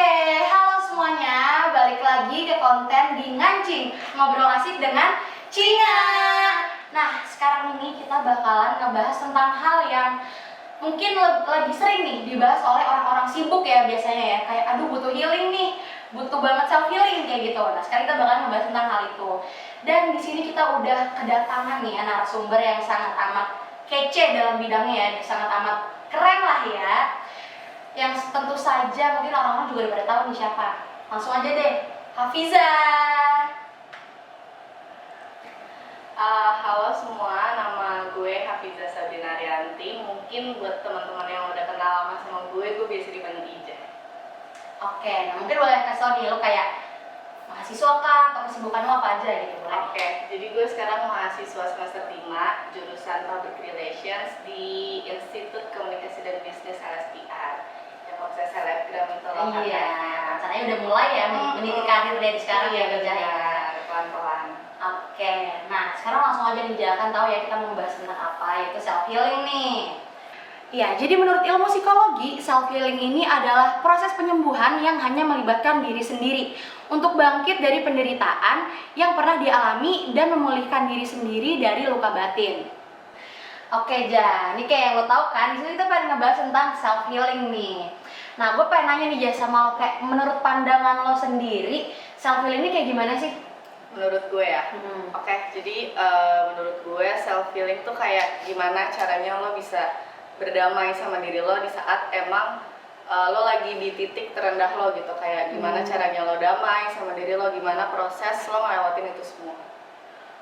Oke, halo semuanya, balik lagi ke konten di Ngancing, ngobrol asik dengan Cinga. Nah, sekarang ini kita bakalan ngebahas tentang hal yang mungkin lagi sering nih dibahas oleh orang-orang sibuk ya biasanya ya. Kayak aduh butuh healing nih, butuh banget self healing kayak gitu. Nah, sekarang kita bakalan ngebahas tentang hal itu. Dan di sini kita udah kedatangan nih narasumber yang sangat amat kece dalam bidangnya ya, sangat amat keren lah ya. Yang tentu saja mungkin orang-orang juga udah pada tahu nih siapa. Langsung aja deh, Hafiza. Halo semua, nama gue Hafiza Sabrina Arianti. Mungkin buat teman-teman yang udah kenal lama sama gue biasa dipanggil Ija. Oke, nah mungkin boleh kasih tau nih lo kayak mahasiswa kah atau kesibukan lo apa aja gitu boleh? Oke, jadi gue sekarang mahasiswa semester 5 jurusan Public Relations di Institut Komunikasi dan Bisnis LSPR. Yang proses selebgram itu loh. Iya, rencananya udah mulai ya meniti karir dari sekarang ya kerja ya. Pelan-pelan. Oke, nah sekarang langsung aja nih jangan tahu ya kita mau membahas tentang apa, yaitu self healing nih. Ya, jadi menurut ilmu psikologi, self healing ini adalah proses penyembuhan yang hanya melibatkan diri sendiri untuk bangkit dari penderitaan yang pernah dialami dan memulihkan diri sendiri dari luka batin. Oke, Ja, ini kayak yang lo tau kan, di sini kita pengen ngebahas tentang self healing nih. Nah, gue pengen nanya nih Ja sama lo, kayak menurut pandangan lo sendiri, self healing ini kayak gimana sih? Menurut gue ya, Oke, jadi menurut gue self healing tuh kayak gimana caranya lo bisa berdamai sama diri lo di saat emang lo lagi di titik terendah lo gitu. Kayak gimana caranya lo damai sama diri lo, gimana proses lo ngelewatin itu semua.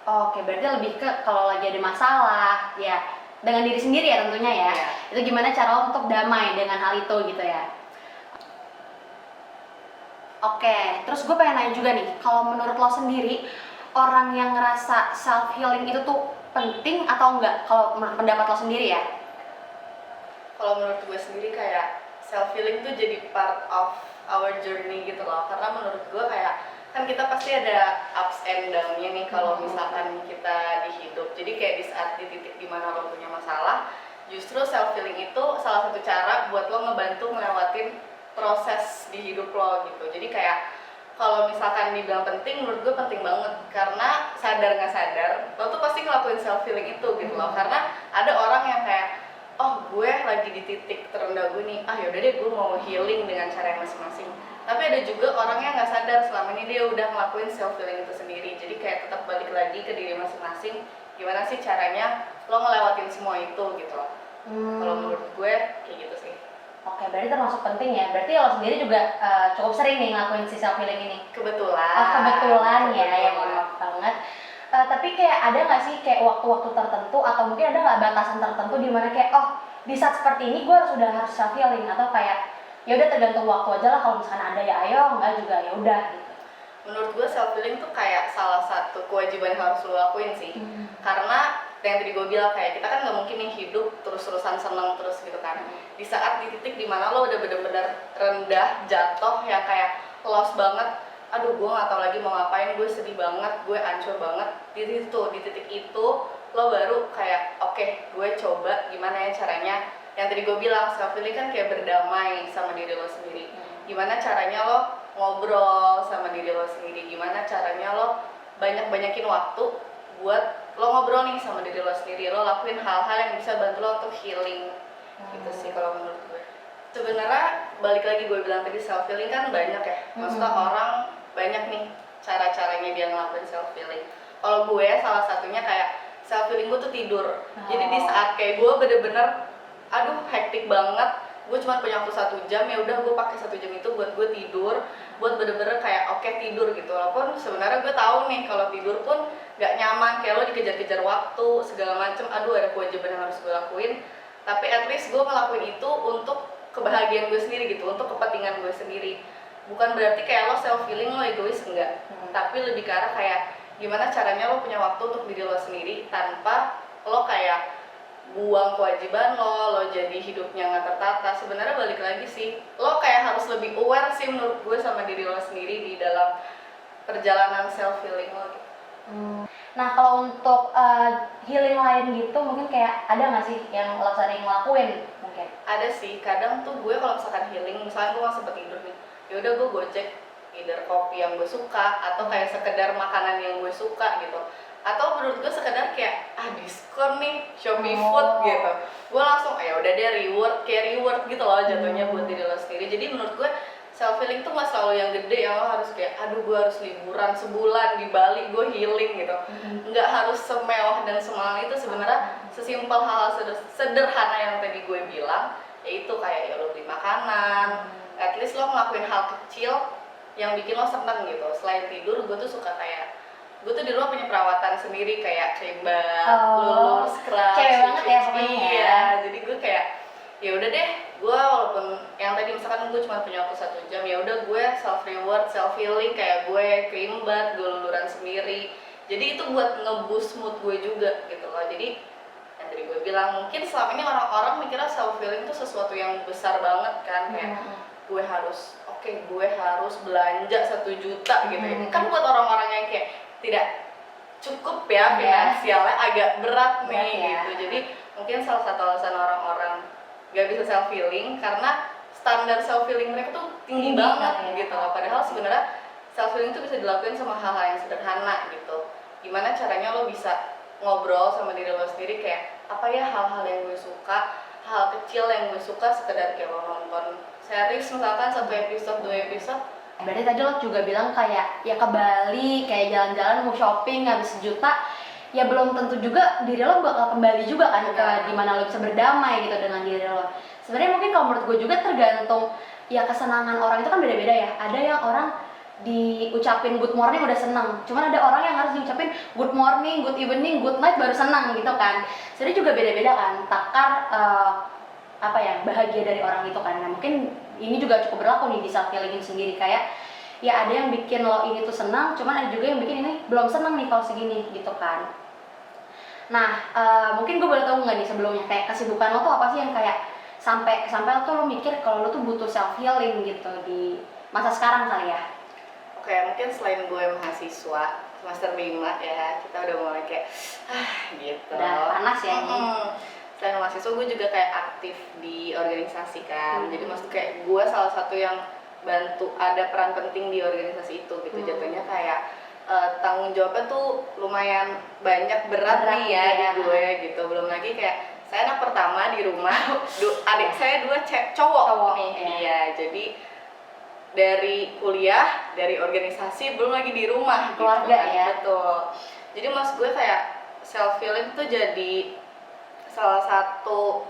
Oke, berarti lebih ke kalau lagi ada masalah, ya dengan diri sendiri ya tentunya ya. Iya. Itu gimana cara lo untuk damai dengan hal itu gitu ya. Oke, terus gue pengen nanya juga nih, kalau menurut lo sendiri, orang yang ngerasa self healing itu tuh penting atau enggak? Kalau menurut pendapat lo sendiri ya? Kalau menurut gue sendiri kayak self healing tuh jadi part of our journey gitu loh. Karena menurut gue kayak kan kita pasti ada ups and down-nya nih kalau misalkan kita di hidup. Jadi kayak di saat di titik dimana lo punya masalah, justru self healing itu salah satu cara buat lo ngebantu ngelewatin proses di hidup lo gitu. Jadi kayak kalau misalkan dibilang penting, menurut gue penting banget karena sadar nggak sadar lo tuh pasti ngelakuin self healing itu gitu loh. Karena ada orang yang kayak oh gue lagi di titik terendah gue nih, yaudah deh gue mau healing dengan cara yang masing-masing. Tapi ada juga orang yang nggak sadar selama ini dia udah ngelakuin self healing itu sendiri. Jadi kayak tetap balik lagi ke diri masing-masing, gimana sih caranya lo ngelewatin semua itu gitu loh. Kalau menurut gue kayak gitu sih. Oke, berarti termasuk penting ya. Berarti lo sendiri juga cukup sering nih ngelakuin si self healing ini. Kebetulan. Oh, kebetulan ya, ya maaf banget. Tapi kayak ada nggak sih kayak waktu-waktu tertentu atau mungkin ada nggak batasan tertentu di mana kayak oh di saat seperti ini gue harus self healing atau kayak ya udah tergantung waktu aja lah, kalau misalkan ada ya ayo, enggak juga ya udah gitu. Menurut gue self healing tuh kayak salah satu kewajiban yang harus lo lakuin sih. Karena yang tadi gue bilang kayak kita kan nggak mungkin nih hidup terus-terusan seneng terus gitu kan. Di saat di titik dimana lo udah bener-bener rendah, jatuh ya kayak lost banget, aduh gue nggak tahu lagi mau ngapain, gue sedih banget, gue hancur banget. Di titik itu lo baru kayak oke, gue coba gimana ya caranya yang tadi gue bilang self healing kan kayak berdamai sama diri lo sendiri. Gimana caranya lo ngobrol sama diri lo sendiri, gimana caranya lo banyak-banyakin waktu buat lo ngobrol nih sama diri lo sendiri, lo lakuin hal-hal yang bisa bantu lo untuk healing. Gitu sih kalau menurut gue. Sebenarnya balik lagi gue bilang tadi self healing kan banyak ya. Maksudnya orang banyak nih cara-caranya dia ngelakuin self healing. Kalau gue salah satunya kayak self healing gue tuh tidur. Jadi di saat kayak gue bener-bener aduh hektik banget, gue cuma punya waktu 1 jam, ya udah gue pakai 1 jam itu buat gue tidur, buat bener-bener kayak oke, tidur gitu. Walaupun sebenarnya gue tahu nih kalau tidur pun gak nyaman, kayak lo dikejar-kejar waktu segala macem, aduh ada kewajiban yang harus gue lakuin. Tapi at least gue ngelakuin itu untuk kebahagiaan gue sendiri gitu, untuk kepentingan gue sendiri. Bukan berarti kayak lo self healing lo egois, enggak. Tapi lebih ke arah kayak gimana caranya lo punya waktu untuk diri lo sendiri tanpa lo kayak buang kewajiban lo jadi hidupnya nggak tertata. Sebenarnya balik lagi sih, lo kayak harus lebih aware sih menurut gue sama diri lo sendiri di dalam perjalanan self healing lo gitu. Nah kalau untuk healing lain gitu mungkin kayak ada nggak sih yang lo sering ngelakuin mungkin? Ada sih, kadang tuh gue kalau misalkan healing, misalnya gue nggak sempet tidur nih, ya udah gue gojek either kopi yang gue suka atau kayak sekedar makanan yang gue suka gitu, atau menurut gue sekedar kayak diskon nih Shopee Food gitu, gue langsung ya udah deh reward gitu loh jatuhnya buat diri lo sendiri. Jadi menurut gue self healing tuh nggak selalu yang gede yang lo harus kayak aduh gue harus liburan sebulan di Bali gue healing gitu, nggak harus semewah dan semahal itu. Sebenarnya sesimpel hal sederhana yang tadi gue bilang, yaitu kayak ya lo beli makanan, at least lo ngelakuin hal kecil yang bikin lo seneng gitu. Selain tidur, gue tuh suka kayak gue tuh di rumah punya perawatan sendiri kayak cream-bath, lulur, scrub, cewek banget ya pokoknya ya. Iya, jadi gue kayak ya udah deh, gue walaupun yang tadi misalkan gue cuma punya waktu 1 jam, ya udah gue self reward, self healing kayak gue cream-bath, gue luluran sendiri. Jadi itu buat nge-boost mood gue juga gitu loh. Jadi yang tadi gue bilang, mungkin selama ini orang-orang mikirnya self healing itu sesuatu yang besar banget kan, kayak gue harus gue harus belanja 1 juta gitu ya. Kan buat orang-orang yang kayak tidak cukup ya finansialnya agak berat nih gitu. Jadi mungkin salah satu alasan orang-orang gak bisa self healing karena standar self healing mereka tuh tinggi banget gitu loh. Padahal sebenarnya self healing itu bisa dilakukan sama hal-hal yang sederhana gitu. Gimana caranya lo bisa ngobrol sama diri lo sendiri kayak apa ya hal-hal yang gue suka, hal kecil yang gue suka, sekedar kayak lo nonton series misalkan 1 episode 2 episode. Berarti tadi lo juga bilang kayak ya ke Bali, kayak jalan-jalan mau shopping habis 1 juta, ya belum tentu juga diri lo bakal kembali juga kan ke dimana lo bisa berdamai gitu dengan diri lo. Sebenarnya mungkin kalau menurut gue juga tergantung ya kesenangan orang itu kan beda-beda ya. Ada yang orang diucapin good morning udah seneng, cuman ada orang yang harus diucapin good morning, good evening, good night baru senang gitu kan. Sebenarnya juga beda-beda kan takar bahagia dari orang itu kan. Nah mungkin ini juga cukup berlaku nih di self healing sendiri, kayak ya ada yang bikin lo ini tuh senang, cuman ada juga yang bikin ini belum senang nih kalau segini gitu kan. Nah mungkin gue boleh tahu nggak nih sebelumnya kayak kesibukan lo tuh apa sih yang kayak sampai lo mikir kalau lo tuh butuh self healing gitu di masa sekarang kali ya? Oke, mungkin selain gue mahasiswa semester 5 ya, kita udah mulai kayak gitu. Udah panas ya ini. Selain mahasiswa gue juga kayak aktif di organisasi kan. Jadi maksud kayak gue salah satu yang bantu, ada peran penting di organisasi itu gitu. Jatuhnya kayak tanggung jawabnya tuh lumayan banyak, berat nih ya di gue gitu. Belum lagi kayak saya anak pertama di rumah, adik saya 2 cowok nih. Iya, jadi dari kuliah, dari organisasi, belum lagi di rumah keluarga gitu kan. ya. Betul. Jadi maksud gue kayak self healing tuh jadi salah satu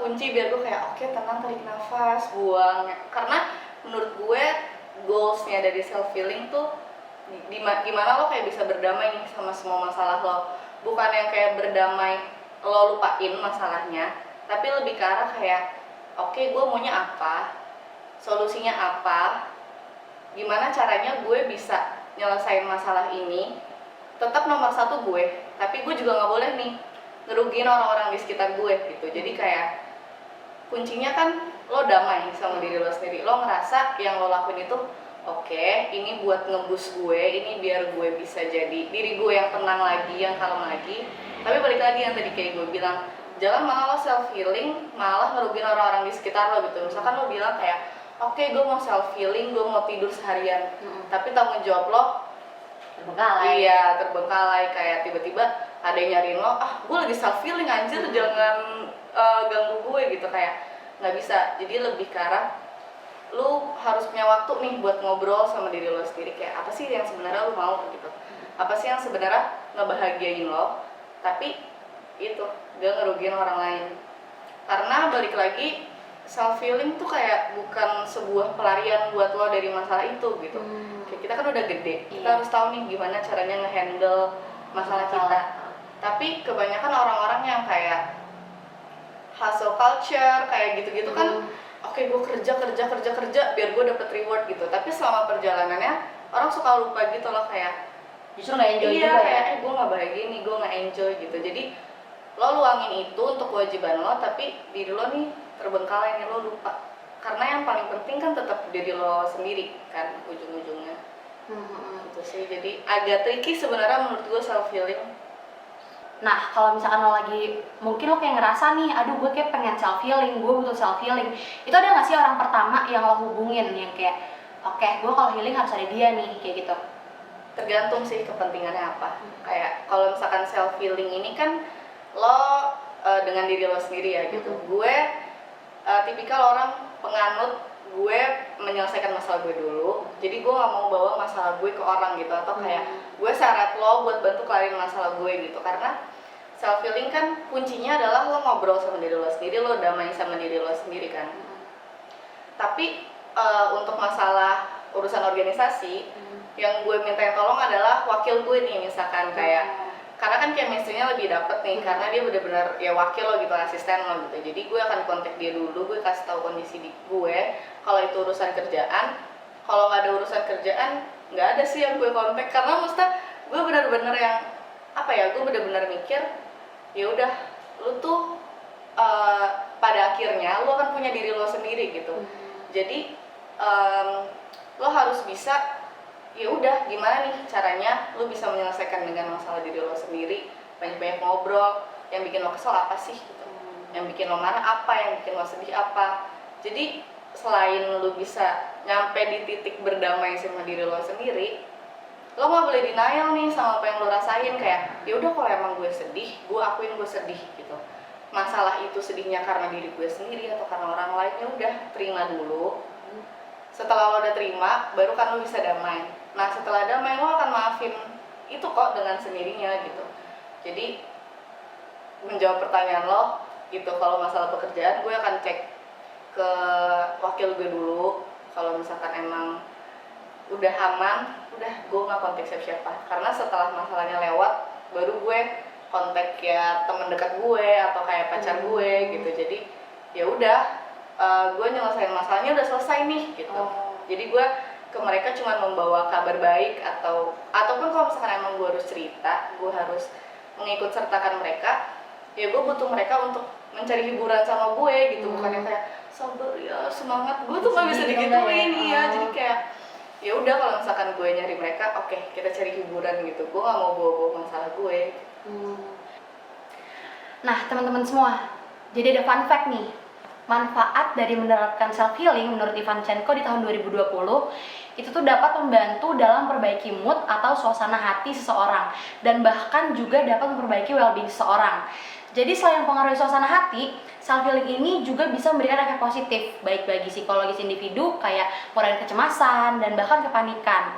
kunci biar gue kayak oke, tenang, tarik nafas, buang. Karena menurut gue goalsnya dari self healing tuh gimana lo kayak bisa berdamai nih sama semua masalah lo. Bukan yang kayak berdamai lo lupain masalahnya, tapi lebih ke arah kayak oke, gue maunya apa, solusinya apa, gimana caranya gue bisa nyelesain masalah ini. Tetap nomor 1 gue, tapi gue juga nggak boleh nih ngerugiin orang-orang di sekitar gue gitu. Jadi kayak kuncinya kan lo damai sama diri lo sendiri, lo ngerasa yang lo lakuin itu oke, ini buat ngebus gue, ini biar gue bisa jadi diri gue yang tenang lagi, yang kalem lagi. Tapi balik lagi yang tadi kayak gue bilang, jangan malah lo self healing malah ngerugiin orang-orang di sekitar lo gitu. Misalkan lo bilang kayak oke, gue mau self healing, gue mau tidur seharian, tapi tanggung jawab lo terbengkalai. Iya, terbengkalai, kayak tiba-tiba ada yang nyariin lo, gue lagi self healing anjir, jangan ganggu gue gitu. Kayak nggak bisa. Jadi lebih ke arah lu harus punya waktu nih buat ngobrol sama diri lo sendiri, kayak apa sih yang sebenarnya lo mau gitu, apa sih yang sebenarnya ngebahagiain lo, tapi itu gak ngerugiin orang lain. Karena balik lagi, self healing tuh kayak bukan sebuah pelarian buat lo dari masalah itu gitu. Kayak kita kan udah gede, kita harus tahu nih gimana caranya ngehandle masalah kita. Tapi kebanyakan orang-orang yang kayak hustle culture kayak gitu-gitu kan, oke, gue kerja biar gue dapet reward gitu. Tapi selama perjalanannya orang suka lupa gitu loh, kayak justru nggak enjoy iya, juga kayak ya. gue nggak bahagia nih, gue nggak enjoy gitu. Jadi lo luangin itu untuk kewajiban lo, tapi diri lo nih terbengkalai nih, lo lupa. Karena yang paling penting kan tetap diri lo sendiri kan ujung-ujungnya. Gitu sih. Jadi agak tricky sebenarnya menurut gue self healing. Nah, kalau misalkan lo lagi, mungkin lo kayak ngerasa nih, aduh gue kayak pengen self healing, gue butuh self healing. Itu ada nggak sih orang pertama yang lo hubungin yang kayak, oke, gue kalau healing harus ada dia nih, kayak gitu? Tergantung sih kepentingannya apa. Kayak kalau misalkan self healing ini kan lo dengan diri lo sendiri ya gitu. Gue tipikal orang penganut gue menyelesaikan masalah gue dulu. Jadi gue nggak mau bawa masalah gue ke orang gitu, atau kayak gue syarat lo buat bantu kelarin masalah gue gitu. Karena self healing kan kuncinya adalah lo ngobrol sama diri lo sendiri, lo damai sama diri lo sendiri kan. Tapi untuk masalah urusan organisasi, yang gue minta tolong adalah wakil gue nih, misalkan kayak karena kan chemistry-nya lebih dapet nih, karena dia bener-bener ya wakil lo gitu, asisten lo gitu. Jadi gue akan kontak dia dulu, gue kasih tahu kondisi di gue kalau itu urusan kerjaan. Kalau nggak ada urusan kerjaan, nggak ada sih yang gue kontak, karena maksudnya gue bener-bener yang apa ya, gue bener-bener mikir ya udah, lu tuh pada akhirnya lu akan punya diri lo sendiri gitu. Jadi lo harus bisa, ya udah gimana nih caranya lu bisa menyelesaikan dengan masalah diri lo sendiri. Banyak-banyak ngobrol, yang bikin lo kesel apa sih gitu, yang bikin lo marah apa, yang bikin lo sedih apa. Jadi selain lu bisa nyampe di titik berdamai sama diri lo sendiri, lo nggak boleh denial nih sama apa yang lo rasain. Kayak ya udah, kalau emang gue sedih, gue akuin gue sedih gitu. Masalah itu sedihnya karena diri gue sendiri atau karena orang lain, ya udah terima dulu. Setelah lo udah terima, baru kan lo bisa damai. Nah setelah damai, lo akan maafin itu kok dengan sendirinya gitu. Jadi menjawab pertanyaan lo gitu, kalau masalah pekerjaan gue akan cek ke wakil gue dulu. Kalau misalkan emang udah aman, udah gue nggak kontak siapa-siapa. Karena setelah masalahnya lewat, baru gue kontak ya teman dekat gue atau kayak pacar gue gitu. Jadi ya udah, gue nyelesain masalahnya udah selesai nih gitu. Jadi gue ke mereka cuma membawa kabar baik, ataupun kalau misalkan emang gue harus cerita, gue harus mengikut sertakan mereka, ya gue butuh mereka untuk mencari hiburan sama gue gitu. Bukannya kayak sabar ya, semangat, gue tuh nggak bisa digituin ya. Jadi kayak ya udah, kalau misalkan gue nyari mereka, oke, kita cari hiburan gitu. Gue nggak mau bawa masalah gue. Nah teman-teman semua, jadi ada fun fact nih. Manfaat dari menerapkan self healing menurut Ivanchenko di tahun 2020 itu tuh dapat membantu dalam memperbaiki mood atau suasana hati seseorang, dan bahkan juga dapat memperbaiki well-being seseorang. Jadi selain mempengaruhi suasana hati, self healing ini juga bisa memberikan efek positif baik bagi psikologis individu, kayak mengurangi kecemasan dan bahkan kepanikan.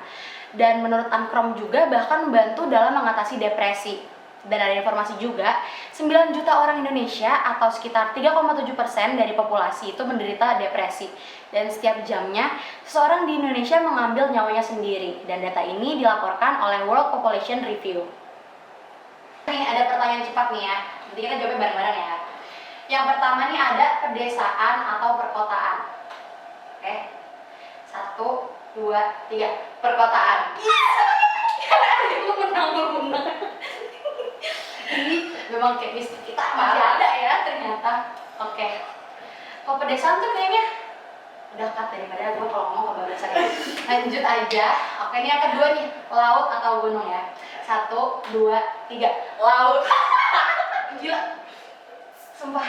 Dan menurut Ankrom juga bahkan membantu dalam mengatasi depresi. Dan ada informasi juga, 9 juta orang Indonesia atau sekitar 3,7% dari populasi itu menderita depresi. Dan setiap jamnya, seseorang di Indonesia mengambil nyawanya sendiri. Dan data ini dilaporkan oleh World Population Review. Nih ada pertanyaan cepat nih ya, nanti kita jawabnya bareng-bareng ya. Yang pertama nih ada pedesaan atau perkotaan. Oke, 1, 2, 3, perkotaan. Lu menang. Ini memang chemistry kita masih ada ya ternyata. Oke. Kalau pedesaan tuh kayaknya udah cut daripada gue kalau ngomong kebablasan ya. Lanjut aja. Oke, ini yang kedua nih, laut atau gunung ya. 1, 2, 3, laut. Gila. Sumpah.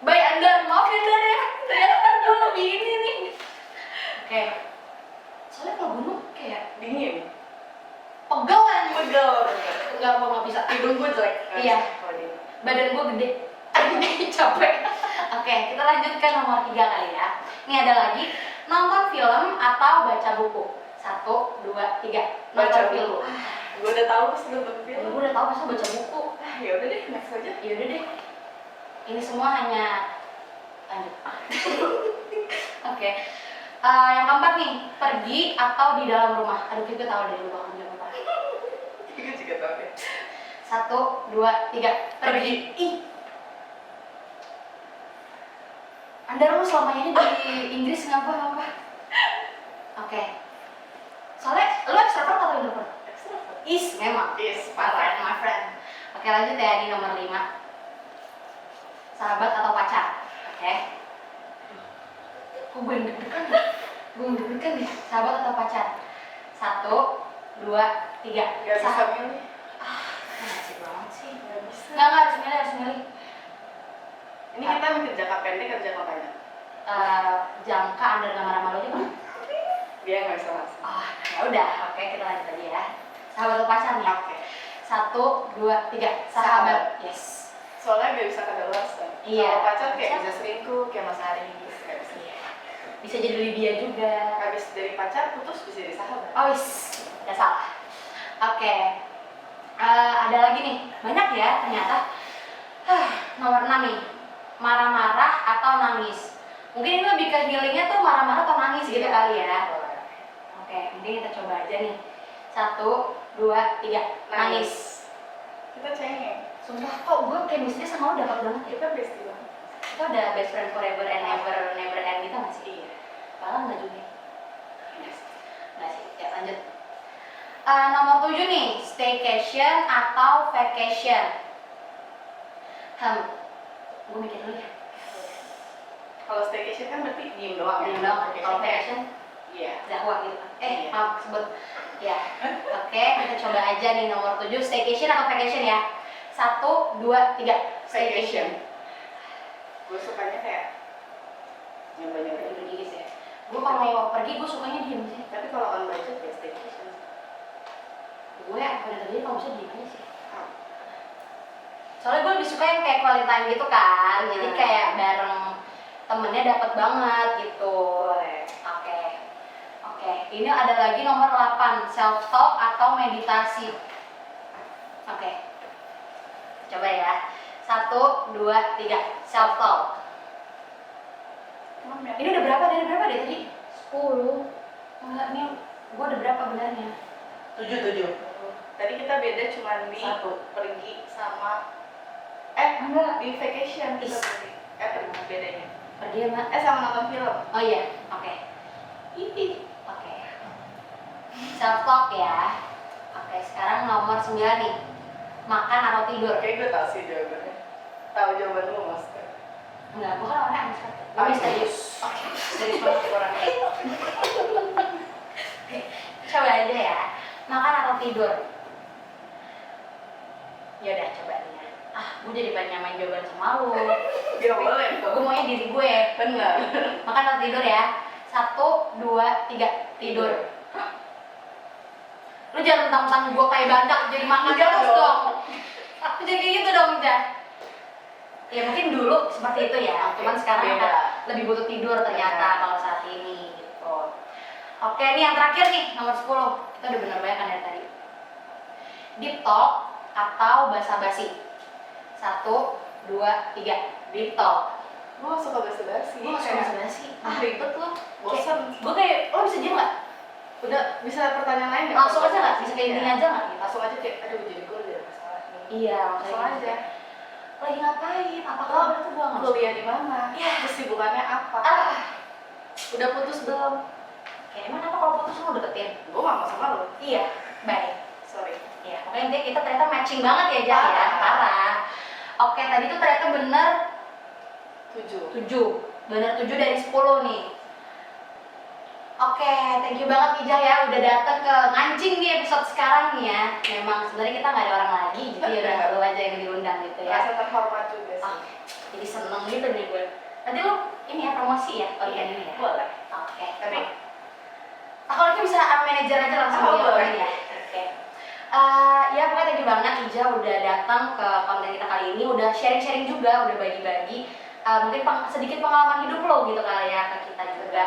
Bye Andar, maaf ya Andar ya. Ternyata gue lebih ini nih. Oke. Soalnya kalau gunung kayak Dingin. pegelan. Enggak mau, nggak bisa. Hidung gue jelek. Iya. Badan gue gede. Capek. Oke, kita lanjutkan nomor 3 kali ya. Ini ada lagi, nonton film atau baca buku. 1, 2, 3. Baca film. Gue udah tahu pas nonton film. Gue udah tahu masa baca buku. Ya udah deh, next aja. Ya udah deh. Ini semua hanya lanjut. Oke. Yang keempat nih, pergi atau di dalam rumah. Aduh, kita tahu dari rumah kamu apa. Gue juga tahu deh. 1, 2, 3, pergi. Ih. Anda lu selama ini di Inggris ngapa? Oke. Soalnya lu extrovert atau introvert? Extrovert. Memang. Parah. My friend. Oke, lanjut ya, ini nomor 5. Sahabat atau pacar? Oke. Kok gue yang deg-degan ya? Sahabat atau pacar? 1, 2, 3. Gak bisa milih. Nasib banget sih. Gak bisa. Nggak harus milih, harus milih. Ini kita mikir jangka pendek atau jangka panjang? Jangka Anda dengan marah-marah aja, Pak. Dia nggak bisa masuk. Oh, ya udah, oke kita lanjut aja ya. Sahabat atau pacar nih? Oke. 1, 2, 3. Sahabat. Yes. Soalnya nggak bisa kadaluarsa. Iya. Kalau pacar kayak Pacar. bisa selingkuh, kayak Mas Aris, nggak bisa. Bisa jadi Lydia juga. Habis dari pacar putus bisa jadi sahabat. Oh, wis. Nggak salah. Oke. Ada lagi nih. Banyak ya ternyata. Nomor 6 nih. Marah-marah atau nangis. Mungkin ini lebih ke healingnya tuh marah-marah atau nangis gitu kali ya. Boleh. Oke, mungkin kita coba aja nih. 1, 2, 3. Nangis. Kita cengeng. Sumpah kok gue chemistry sama lo dapat banget ya. Kita bestie banget. Kita udah best friend forever and never end gitu nggak sih? Iya. Padahal nggak juga. Nggak sih, ya lanjut. Nomor 7 nih, staycation atau vacation. Gue mikir dulu ya. Kalau staycation kan berarti diem doang. Diem doang. Kalau kayak vacation, iya. dakwah gitu. Iya. Maaf sebut. Ya, oke, kita coba aja nih nomor 7, staycation atau vacation ya. 1, 2, 3. Vacation. Gue sukanya kayak nyoba-nyoba. Dikit ya. Gue kalau pergi gue sukanya diem sih. Tapi kalau on budget ya staycation. Gue pada tadi kalau bisa diem aja sih. Ah. Soalnya gue lebih suka yang kayak quality time gitu kan. Jadi Hmm. kayak bareng temennya dapet banget gitu. Boleh. Oke. Oke, ini ada lagi nomor 8, self talk atau meditasi. Oke. Coba ya. 1, 2, 3. Self talk. Emang ya? Ini udah berapa deh tadi? 10. Enggak, ini gue udah berapa benarnya? 7. Tadi kita beda cuma di 1. pergi sama Enggak. di vacation kita Is. pergi. Pergi bedanya. Pergi ya, Mbak? Sama nonton film. Oh iya, oke. Oke. Self talk ya. Oke, sekarang nomor 9 nih. Makan atau tidur? Kayak gue tau sih jawabannya. Tahu jawaban lu mas? Enggak, gue kan orangnya aneh. Oh, Gue serius. Oke. Serius banget orangnya. Coba aja ya. Makan atau tidur? Ya udah coba nih ya. Gue jadi pengen nyamain jawaban sama lu. Gak boleh Gue tuh. maunya diri gue. Benar. Makan atau tidur ya? 1, 2, 3. Tidur. Lu jangan mentang-mentang gue kayak badak jadi makan Enggak terus dong. dong. Aku jadi kayak gitu dong, Jah. Ya mungkin dulu seperti itu ya. Oke, Cuman sekarang beda. kan lebih butuh tidur ternyata Beda. kalau saat ini gitu. Oke, ini yang terakhir nih, nomor 10. Kita udah bener banyak kan dari tadi. Deep talk atau basa-basi. 1, 2, 3. Deep talk. Gue gak suka basa-basi. Gue gak suka basa-basi. Ribet lu. Bosan. Gue kayak, lo bisa diam gak? Udah bisa pertanyaan lain nggak? Langsung aja gak? Bisa kayak gini aja gak? Gitu? Langsung aja kayak, aduh jadi gue ada masalah nih. Iya, Langsung kayak aja. gitu. Lagi ngapain? Apa kabar tuh gue gak Kuliah di mana? Iya. Kesibukannya apa? Udah putus belum? Kayak emang apa kalau putus lo deketin? Gue gak mau sama lo. Iya, baik. Sorry. Iya, pokoknya intinya kita ternyata matching banget ya, Jah ya. Parah. Parah. Oke, tadi tuh ternyata bener 7. 7. Bener 7 dari 10 nih. Oke, thank you banget Ijah ya udah datang ke Ngancing di episode sekarang nih ya. Memang sebenarnya kita nggak ada orang lagi, jadi udah lu aja yang diundang gitu ya. Rasa terhormat juga sih. Oke, jadi seneng gitu nih gue. Nanti lu ini ya promosi ya, bagian ini ya. Boleh. Oke. Tapi kalau itu bisa manajer aja langsung Oh, dia boleh. ya. Oke. Ya pokoknya thank you banget Ija udah datang ke konten kita kali ini, udah sharing-sharing juga, udah bagi-bagi mungkin sedikit pengalaman hidup lo gitu kali ya ke kita juga.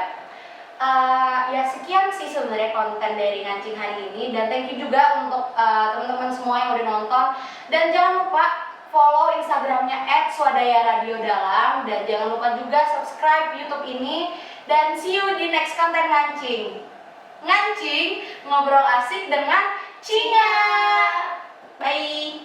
Ya sekian sih sebenarnya konten dari Ngancing hari ini, dan thank you juga untuk teman-teman semua yang udah nonton, dan jangan lupa follow Instagramnya @swadaya_radio_dalam, dan jangan lupa juga subscribe YouTube ini, dan see you di next konten Ngancing. Ngancing, ngobrol asik dengan Cinga. Bye.